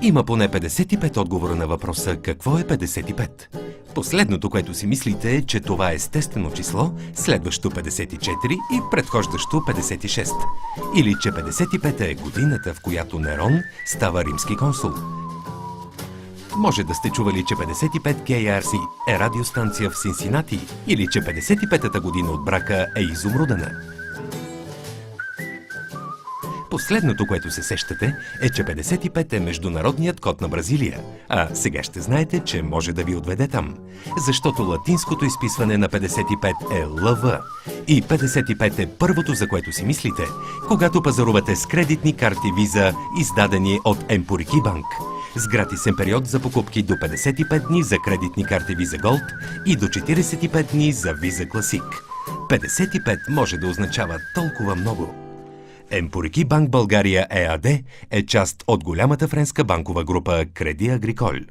Има поне 55 отговора на въпроса какво е 55. Последното, което си мислите е, че това е естествено число, следващо 54 и предхождащо 56. Или че 55 е годината, в която Нерон става римски консул. Може да сте чували, че 55 KRC е радиостанция в Синсинати или че 55-та година от брака е изумрудена. Последното, което се сещате, е, че 55 е международният код на Бразилия, а сега ще знаете, че може да ви отведе там. Защото латинското изписване на 55 е ЛВ и 55 е първото, за което си мислите, когато пазарувате с кредитни карти Visa, издадени от Emporiki Bank. С гратисен период за покупки до 55 дни за кредитни карти Visa Gold и до 45 дни за Visa Classic. 55 може да означава толкова много. Emporiki Bank България ЕАД е част от голямата френска банкова група Crédit Agricole.